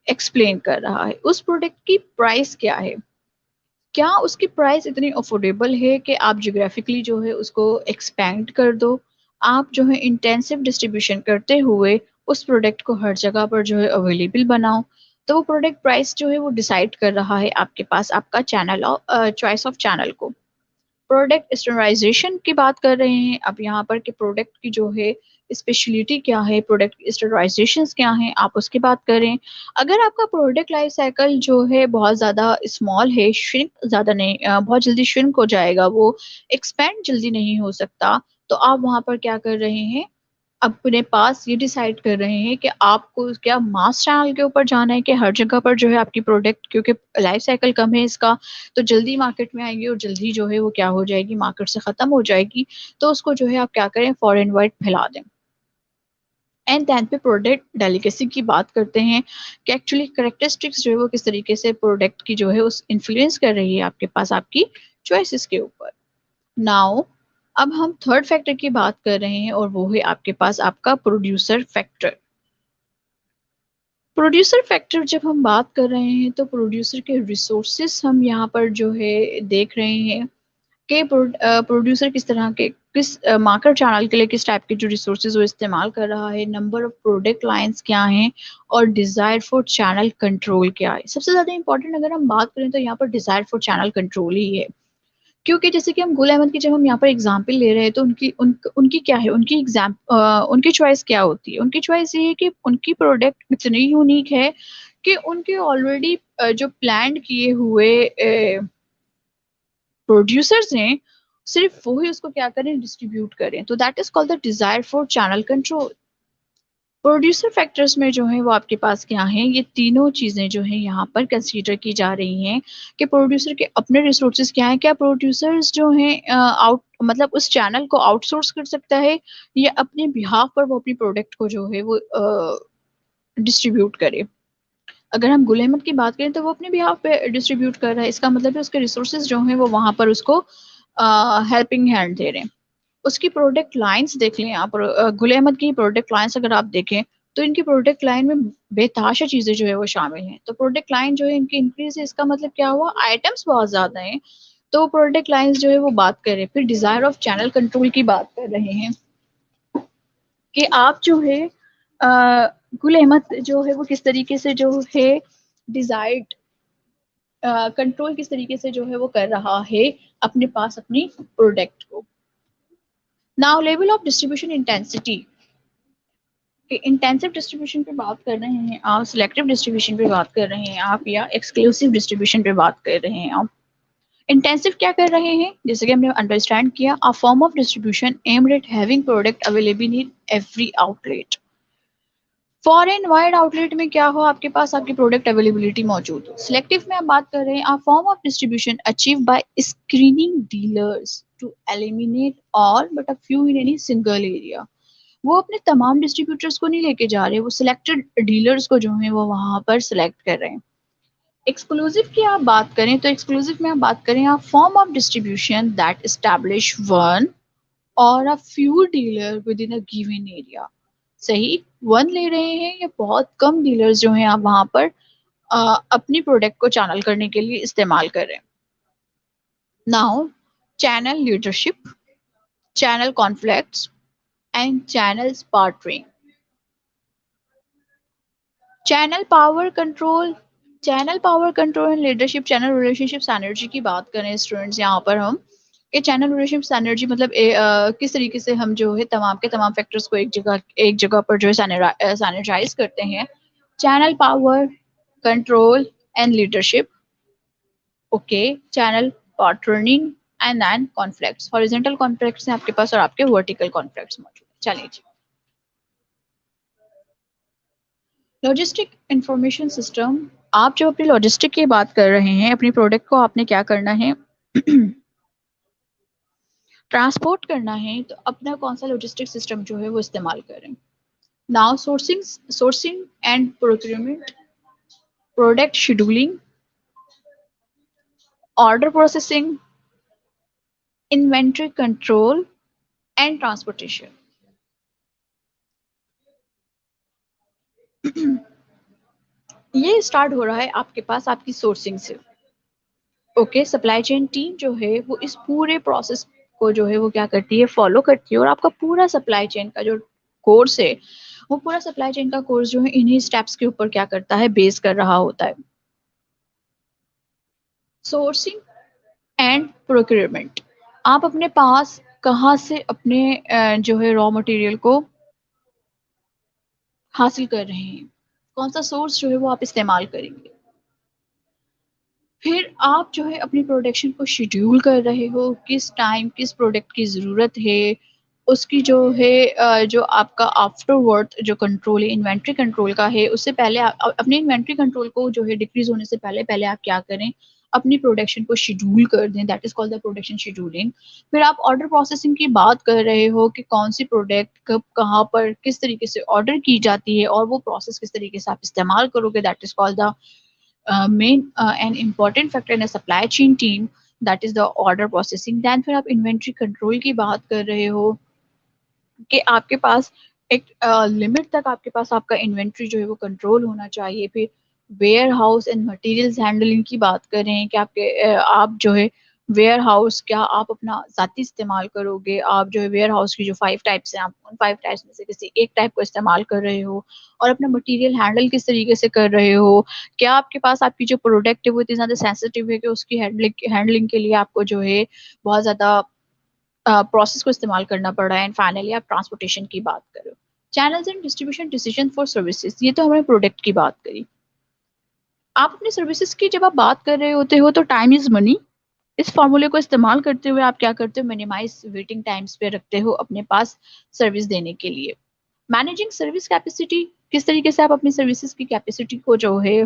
एक्सप्लेन कर रहा है। उस प्रोडक्ट की प्राइस क्या है, क्या उसकी प्राइस इतनी अफोर्डेबल है कि आप जोग्राफिकली जो है उसको एक्सपैंड कर दो, आप जो है इंटेंसिव डिस्ट्रीब्यूशन करते हुए उस प्रोडक्ट को हर जगह पर जो है अवेलेबल बनाओ। तो वो प्रोडक्ट प्राइस जो है वो डिसाइड कर रहा है आपके पास आपका चैनल और चॉइस ऑफ चैनल को। प्रोडक्ट स्टैंडर्डाइजेशन की बात कर रहे हैं अब यहाँ पर कि प्रोडक्ट की जो है स्पेशलिटी क्या है, प्रोडक्ट स्टैंडर्डाइजेशन क्या है, आप उसकी बात करें। अगर आपका प्रोडक्ट लाइफ साइकिल जो है बहुत ज़्यादा स्मॉल है, श्रिंक ज़्यादा नहीं, बहुत जल्दी श्रिंक हो जाएगा, वो एक्सपेंड जल्दी नहीं हो सकता, तो आप वहाँ पर क्या कर रहे हैं, अपने पास ये डिसाइड कर रहे हैं कि आपको क्या मास चैनल के ऊपर जाना है कि हर जगह पर जो है आपकी प्रोडक्ट, क्योंकि लाइफ साइकिल कम है इसका, तो जल्दी मार्केट में आएगी और जल्दी जो है वो क्या हो जाएगी, मार्केट से ख़त्म हो जाएगी। तो उसको जो है आप क्या करें, फॉर एंड वाइड फैला दें। एंड दैन पे प्रोडक्ट डेलिकेसी की बात करते हैं कि एक्चुअली करेक्टरिस्टिक्स जो है वो किस तरीके से प्रोडक्ट की जो है उस इन्फ्लुएंस कर रही है आपके पास आपकी चॉइसेस के ऊपर। नाउ अब हम थर्ड फैक्टर की बात कर रहे हैं और वो है आपके पास आपका प्रोड्यूसर फैक्टर। प्रोड्यूसर फैक्टर जब हम बात कर रहे हैं तो प्रोड्यूसर के रिसोर्सेस हम यहाँ पर जो है देख रहे हैं कि प्रोड्यूसर किस तरह के, किस मार्केट चैनल के लिए किस टाइप के जो रिसोर्सेज वो इस्तेमाल कर रहा है, नंबर ऑफ प्रोडक्ट लाइंस क्या हैं और डिज़ायर फॉर चैनल कंट्रोल क्या है। सबसे ज़्यादा इंपॉर्टेंट अगर हम बात करें तो यहाँ पर डिज़ायर फॉर चैनल कंट्रोल ही है, क्योंकि जैसे कि हम गुल अहमद की जब हम यहाँ पर एग्जाम्पल ले रहे हैं तो उनकी क्या है, उनकी चॉइस क्या होती है, उनकी चॉइस ये है कि उनकी प्रोडक्ट इतनी यूनिक है कि उनके ऑलरेडी जो प्लान किए हुए प्रोड्यूसर्स हैं, सिर्फ वो ही उसको क्या करें, डिस्ट्रीब्यूट करें। तो that is called the desire for channel control. Producer factors में जो है वो आपके पास क्या है, ये तीनों चीजें जो है यहाँ पर कंसीडर की जा रही हैं कि प्रोड्यूसर के अपने रिसोर्सेज क्या है, क्या प्रोड्यूसर्स जो हैं आउट मतलब उस चैनल को आउटसोर्स कर सकता है या अपने बिहाफ पर वो अपनी प्रोडक्ट को जो है वो डिस्ट्रीब्यूट करे। अगर हम गुल अहमद की बात करें तो वो अपने बिहाफ पे डिस्ट्रीब्यूट कर रहा है, इसका मतलब है उसके रिसोर्सेज जो हैं वो वहां पर उसको हेल्पिंग हैंड दे रहे हैं। उसकी प्रोडक्ट लाइंस देख लें आप, गुल अहमद की प्रोडक्ट लाइंस अगर आप देखें तो इनकी प्रोडक्ट लाइन में बेताशा चीजें जो है वो शामिल हैं। तो प्रोडक्ट लाइन जो है इनकी इंक्रीज है, इसका मतलब क्या हुआ, आइटम्स बहुत ज्यादा हैं। तो प्रोडक्ट लाइंस जो है वो बात करें, फिर डिजायर ऑफ चैनल कंट्रोल की बात कर रहे हैं कि आप जो है गुल अहमद जो है वो किस तरीके से जो है डिजायर्ड कंट्रोल किस तरीके से जो है वो कर रहा है अपने पास अपनी प्रोडक्ट को। Now level of distribution intensity, intensive distribution पे बात कर रहे हैं आप, सिलेक्टिव डिस्ट्रीब्यूशन पे बात कर रहे हैं आप, या एक्सक्लूसिव डिस्ट्रीब्यूशन पे बात कर रहे हैं आप। इंटेंसिव क्या कर रहे हैं, जैसे कि हमने अंडरस्टैंड किया, अ form of distribution aimed at having product available in every outlet. For and wide outlet में क्या हो, आपके पास आपकी प्रोडक्ट अवेलेबिलिटी मौजूद हो। सिलेक्टिव में आप बात कर रहे हैं, a form of distribution achieve by screening dealers to eliminate all but a few in any single area. वो अपने तमाम डिस्ट्रीब्यूटर्स को नहीं लेके जा रहे, वो सिलेक्टेड डीलर्स को जो है वो वहां पर सिलेक्ट कर रहे हैं। एक्सक्लूसिव की आप बात करें तो एक्सक्लूसिव में आप बात करें, आप form of distribution that establish one और a few dealer with in a given area. सही, वन ले रहे हैं या बहुत कम डीलर्स जो हैं आप वहां पर अपनी प्रोडक्ट को चैनल करने के लिए इस्तेमाल कर रहे हैं। Now channel leadership, channel conflicts and channel partnering. Channel power control, channel power control and leadership, channel relationship energy की बात करें स्टूडेंट्स यहाँ पर हम, कि चैनल रिलेशनशिप एनर्जी मतलब किस तरीके से हम जो है तमाम के तमाम फैक्टर्स को एक जगह पर जो है सैनिटाइज करते हैं। Channel power control and leadership, okay, channel partnering and then conflicts. Horizontal conflicts हैं आपके पास और आपके वर्टिकल कॉन्फ्लिक्ट्स मौजूद हैं। चलिए जी, लॉजिस्टिक इंफॉर्मेशन सिस्टम। आप जब अपनी लॉजिस्टिक की बात कर रहे हैं, अपनी प्रोडक्ट को आपने क्या करना है ट्रांसपोर्ट करना है तो अपना कौन सा लॉजिस्टिक सिस्टम जो है वो इस्तेमाल करें। Now sourcing and procurement, product scheduling, order processing, inventory control and transportation. ये स्टार्ट हो रहा है आपके पास आपकी सोर्सिंग से। ओके, सप्लाई चेन टीम जो है वो इस पूरे प्रोसेस को जो है वो क्या करती है, फॉलो करती है, और आपका पूरा सप्लाई चेन का जो कोर्स है वो पूरा सप्लाई चेन का कोर्स जो है इन्हीं स्टेप्स के ऊपर क्या करता है, बेस कर रहा होता है। सोर्सिंग एंड प्रोक्योरमेंट, आप अपने पास कहाँ से अपने जो है रॉ मटेरियल को हासिल कर रहे हैं, कौन सा सोर्स जो है वो आप इस्तेमाल करेंगे। फिर आप जो है अपनी प्रोडक्शन को शेड्यूल कर रहे हो, किस टाइम किस प्रोडक्ट की ज़रूरत है, उसकी जो है जो आपका आफ्टरवर्ड जो कंट्रोल है इन्वेंट्री कंट्रोल का है, उससे पहले अपने इन्वेंट्री कंट्रोल को जो है डिक्रीज होने से पहले पहले आप क्या करें, अपनी प्रोडक्शन को शेड्यूल कर दें, that is called the production scheduling. फिर आप ऑर्डर प्रोसेसिंग की बात कर रहे हो कि कौन सी प्रोडक्ट कब कहाँ पर किस तरीके से ऑर्डर की जाती है और वो प्रोसेस किस तरीके से आप इस्तेमाल करोगे, that is called the main an important factor in a supply chain team, that is the order processing। then फिर आप इन्वेंट्री कंट्रोल की बात कर रहे हो कि आपके पास एक लिमिट तक आपके पास आपका इन्वेंट्री जो है वो कंट्रोल होना चाहिए। फिर warehouse and materials handling की बात करें कि आप जो है वेयर हाउस क्या आप अपना ज़ाती इस्तेमाल करोगे, आप जो है वेयर हाउस की जो 5 टाइप्स हैं आप उन 5 टाइप्स में से किसी एक टाइप को इस्तेमाल कर रहे हो, और अपना मटेरियल हैंडल किस तरीके से कर रहे हो, क्या आपके पास आपकी जो प्रोडक्ट है वो इतनी ज़्यादा सेंसिटिव है कि उसकी हैंडलिंग के लिए आपको जो है बहुत ज़्यादा प्रोसेस को इस्तेमाल करना पड़ रहा है। एंड फाइनली आप ट्रांसपोर्टेशन की बात करो, channels and distribution decision for services, ये तो हमने प्रोडक्ट की बात करी। आप अपने सर्विसेज की जब आप बात कर रहे होते हो तो टाइम इज मनी, इस फॉर्मूले को इस्तेमाल करते हुए आप क्या करते हो, मिनिमाइज वेटिंग टाइम्स पे रखते हो अपने पास सर्विस देने के लिए। मैनेजिंग सर्विस कैपेसिटी, किस तरीके से आप अपनी सर्विसेज की कैपेसिटी को जो है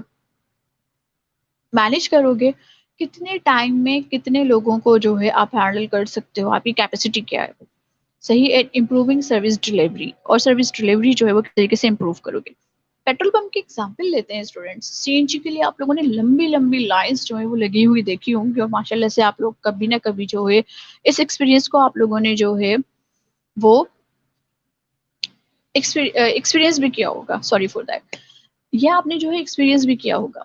मैनेज करोगे, कितने टाइम में कितने लोगों को जो है आप हैंडल कर सकते हो, आपकी कैपेसिटी क्या है सही। एट इम्प्रूविंग सर्विस डिलीवरी, और सर्विस डिलीवरी जो है वो किस तरीके से इम्प्रूव करोगे। पेट्रोल पंप की एग्जांपल लेते हैं स्टूडेंट्स, सीएनजी के लिए आप लोगों ने लंबी लंबी लाइंस जो है वो लगी हुई देखी होंगी, और माशाल्लाह से आप लोग कभी ना कभी जो है इस एक्सपीरियंस को आप लोगों ने जो है वो एक्सपीरियंस भी किया होगा, सॉरी फॉर दैट, यह आपने जो है एक्सपीरियंस भी किया होगा।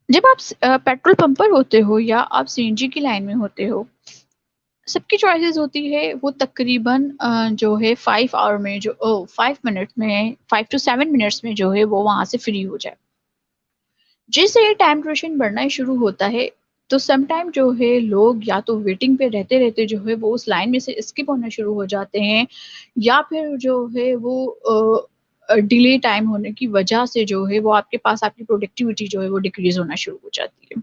जब आप पेट्रोल पंप पर होते हो या आप सीएनजी की लाइन में होते हो, सबकी चॉइसेस होती है वो तकरीबन जो है 5 आवर में जो 5 मिनट में 5 to 7 मिनट्स में जो है वो वहां से फ्री हो जाए। जैसे ये टाइम ड्यूरेशन बढ़ना ही शुरू होता है तो सम टाइम जो है लोग या तो वेटिंग पे रहते रहते जो है वो उस लाइन में से स्किप होना शुरू हो जाते हैं, या फिर जो है वो डिले टाइम होने की वजह से जो है वो आपके पास आपकी प्रोडक्टिविटी जो है वो डिक्रीज होना शुरू हो जाती है।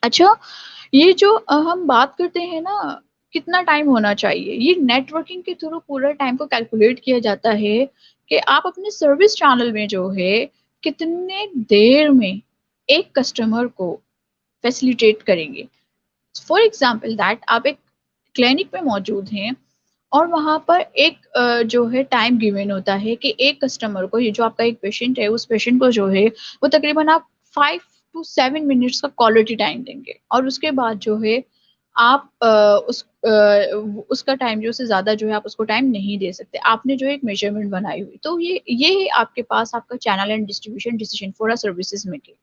अच्छा, ये जो हम बात करते हैं ना कितना टाइम होना चाहिए, ये नेटवर्किंग के थ्रू पूरा टाइम को कैलकुलेट किया जाता है कि आप अपने सर्विस चैनल में जो है कितने देर में एक कस्टमर को फैसिलिटेट करेंगे। फॉर एग्जांपल दैट आप एक क्लिनिक में मौजूद हैं और वहाँ पर एक जो है टाइम गिवन होता है कि एक कस्टमर को, ये जो आपका एक पेशेंट है उस पेशेंट को जो है वो तकरीबन आप 5 to 7 मिनट्स का क्वालिटी टाइम देंगे, और उसके बाद जो है आप उसका टाइम जो से ज़्यादा जो है आप उसको टाइम नहीं दे सकते, आपने जो एक मेजरमेंट बनाई हुई। तो ये है आपके पास आपका channel and distribution decision for a services making.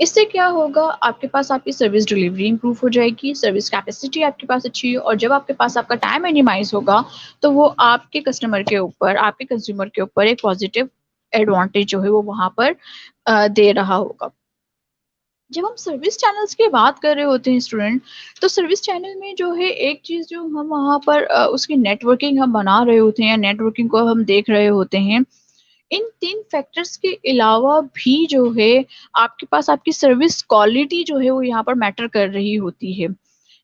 इससे क्या होगा, आपके पास आपकी सर्विस डिलीवरी इंप्रूव हो जाएगी, सर्विस कैपेसिटी आपके पास अच्छी है, और जब आपके पास आपका टाइम मिनिमाइज होगा तो वो आपके कस्टमर के ऊपर, आपके कंज्यूमर के ऊपर एक पॉजिटिव एडवांटेज जो है वो वहां पर दे रहा होगा। जब हम सर्विस चैनल्स की बात कर रहे होते हैं स्टूडेंट, तो सर्विस चैनल में जो है एक चीज़ जो हम वहाँ पर उसकी नेटवर्किंग हम बना रहे होते हैं या नेटवर्किंग को हम देख रहे होते हैं, इन 3 फैक्टर्स के अलावा भी जो है आपके पास आपकी सर्विस क्वालिटी जो है वो यहाँ पर मैटर कर रही होती है।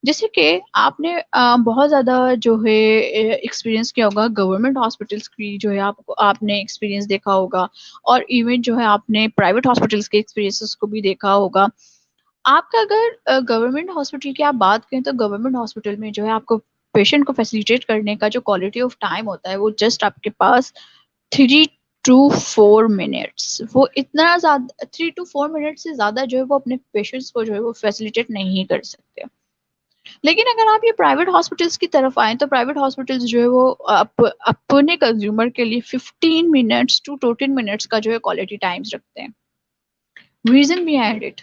जैसे कि आपने बहुत ज़्यादा जो है एक्सपीरियंस किया होगा गवर्नमेंट हॉस्पिटल्स की, जो है आप आपने एक्सपीरियंस देखा होगा, और इवन जो है आपने प्राइवेट हॉस्पिटल्स के एक्सपीरियंसेस को भी देखा होगा। आपका अगर गवर्नमेंट हॉस्पिटल की आप बात करें तो गवर्नमेंट हॉस्पिटल में जो है आपको पेशेंट को फैसिलिटेट करने का जो क्वालिटी ऑफ टाइम होता है वो जस्ट आपके पास 3 to 4 मिनट्स, वो इतना ज़्यादा 3 to 4 मिनट से ज़्यादा जो है वो अपने पेशेंट्स को जो है वो फैसिलिटेट नहीं कर सकते। लेकिन अगर आप ये प्राइवेट हॉस्पिटल्स की तरफ आएँ तो प्राइवेट हॉस्पिटल्स जो है वो अपने कंज्यूमर के लिए 15 मिनट्स टू 14 मिनट्स का जो है क्वालिटी टाइम्स रखते हैं। Reason behind it,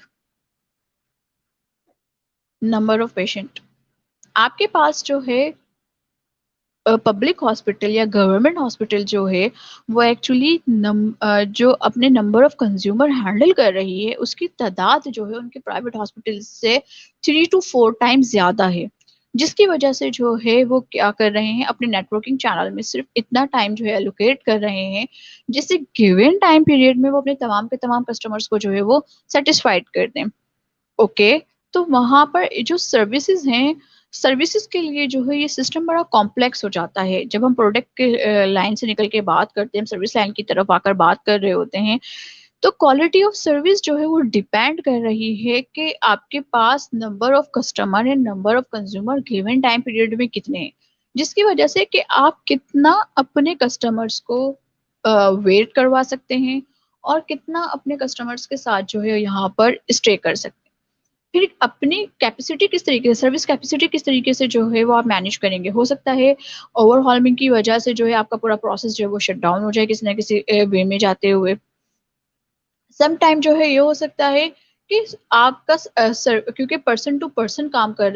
number of patient. आपके पास जो है पब्लिक हॉस्पिटल या गवर्नमेंट हॉस्पिटल जो है वो एक्चुअली जो अपने नंबर ऑफ कंज्यूमर हैंडल कर रही है उसकी तादाद जो है उनके प्राइवेट हॉस्पिटल से 3 to 4 टाइम्स ज़्यादा है, जिसकी वजह से जो है वो क्या कर रहे हैं अपने नेटवर्किंग चैनल में सिर्फ इतना टाइम जो है एलोकेट कर रहे हैं जिससे गिवन टाइम पीरियड में वो अपने तमाम के तमाम कस्टमर्स को जो है वो सेटिस्फाइड कर दें। ओके, तो वहाँ पर जो सर्विसेज हैं, सर्विसेज के लिए जो है ये सिस्टम बड़ा कॉम्प्लेक्स हो जाता है। जब हम प्रोडक्ट के लाइन से निकल के बात करते हैं, हम सर्विस लाइन की तरफ आकर बात कर रहे होते हैं, तो क्वालिटी ऑफ सर्विस जो है वो डिपेंड कर रही है कि आपके पास number of customer and number of consumer given time period में कितने हैं, जिसकी वजह से कि आप कितना अपने कस्टमर्स को वेट करवा सकते हैं और कितना अपने कस्टमर्स के साथ जो है यहाँ पर स्टे कर सकते हैं। फिर अपनी कैपेसिटी किस तरीके से, सर्विस कैपेसिटी किस तरीके से जो है वो आप मैनेज करेंगे। हो सकता है ओवरहाउलिंग की वजह से जो है आपका पूरा प्रोसेस जो है वो शट डाउन हो जाए किसी ना किसी वे में जाते हुए। सम टाइम जो है ये हो सकता है कि आपका क्योंकि पर्सन टू पर्सन काम कर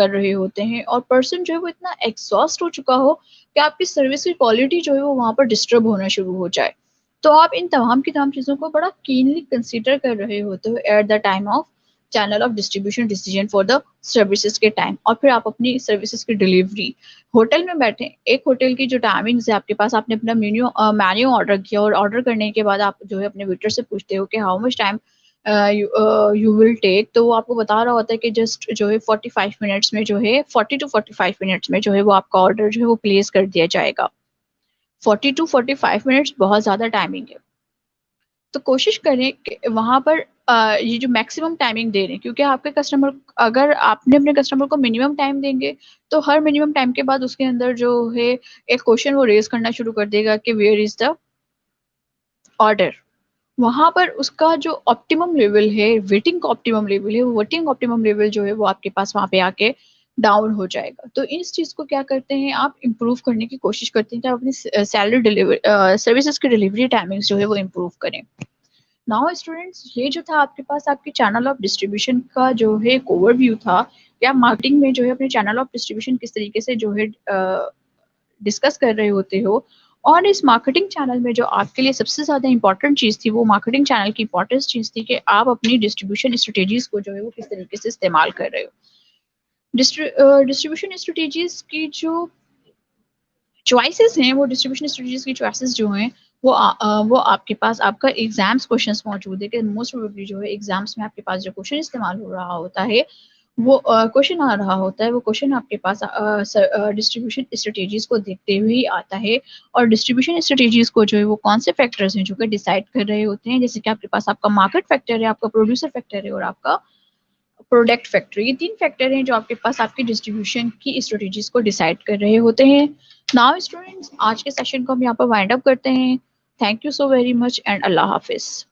रहे होते हैं और पर्सन जो है वो इतना एग्जॉस्ट हो चुका हो कि आपकी सर्विस की क्वालिटी जो है वो वहाँ पर डिस्टर्ब होना शुरू हो जाए। तो आप इन तमाम की तमाम चीज़ों को बड़ा कीनली कंसिडर कर रहे होते हो at the time of channel of distribution decision for the services के टाइम, और फिर आप अपनी सर्विसेज की डिलीवरी होटल में बैठे, एक होटल की जो टाइमिंग्स है आपके पास, आपने अपना मेन्यू ऑर्डर किया और ऑर्डर करने के बाद आप जो है अपने वेटर से पूछते हो कि how much time you will take, तो वो आपको बता रहा होता है कि जस्ट जो है 45 मिनट्स में जो है 40 to 45 मिनट्स में जो है वो आपका ऑर्डर जो है वो प्लेस कर दिया जाएगा। 40 to 45 मिनट्स बहुत ज़्यादा टाइमिंग है। तो कोशिश करें कि वहाँ पर ये जो मैक्सिमम टाइमिंग दे रहे हैं, क्योंकि आपके कस्टमर, अगर आपने अपने कस्टमर को मिनिमम टाइम देंगे तो हर मिनिमम टाइम के बाद उसके अंदर जो है एक क्वेश्चन वो रेज करना शुरू कर देगा कि वेयर इज द ऑर्डर। वहाँ पर उसका जो ऑप्टिमम लेवल है, वेटिंग का ऑप्टिमम लेवल है, वो वेटिंग ऑप्टिमम लेवल जो है वो आपके पास वहाँ पे आके डाउन हो जाएगा। तो इस चीज़ को क्या करते हैं आप इम्प्रूव करने की कोशिश करते हैं कि आप अपनी सैलरी डिलीवरी सर्विसेज की डिलीवरी टाइमिंग्स जो है वो इम्प्रूव करें। नाउ स्टूडेंट्स, ये जो था आपके पास आपके चैनल ऑफ डिस्ट्रीब्यूशन का जो है एक ओवरव्यू था कि आप मार्केटिंग में जो है अपने चैनल ऑफ डिस्ट्रीब्यूशन किस तरीके से जो है डिस्कस कर रहे होते हो। और इस मार्केटिंग चैनल में जो आपके लिए सबसे ज़्यादा इंपॉर्टेंट चीज़ थी वो मार्केटिंग चैनल की इंपॉर्टेंट चीज़ थी कि आप अपनी डिस्ट्रीब्यूशन स्ट्रेटेजीज को जो है वो किस तरीके से इस्तेमाल कर रहे हो। डिस्ट्रीब्यूशन स्ट्रेटेजीज की जो चॉइसेस हैं, वो डिस्ट्रीब्यूशन स्ट्रेटजीज की चॉइसेस जो हैं वो आपके पास आपका एग्जाम्स क्वेश्चंस मौजूद है कि मोस्ट प्रोबेबली जो है एग्जाम्स में आपके पास जो क्वेश्चन इस्तेमाल हो रहा होता है वो क्वेश्चन आ रहा होता है, वो क्वेश्चन आपके पास डिस्ट्रीब्यूशन स्ट्रेटेजीज को देखते हुए ही आता है। और डिस्ट्रीब्यूशन स्ट्रेटेजीज को जो है वो कौन से फैक्टर्स हैं जो कि डिसाइड कर रहे होते हैं, जैसे कि आपके पास आपका मार्केट फैक्टर है, आपका प्रोड्यूसर फैक्टर है और आपका प्रोडक्ट फैक्टर। ये 3 फैक्टर हैं जो आपके पास आपकी डिस्ट्रीब्यूशन की स्ट्रेटेजीज को डिसाइड कर रहे होते हैं। नाउ स्टूडेंट्स, आज के सेशन को हम यहाँ पर वाइंड अप करते हैं। Thank you so very much and Allah Hafiz.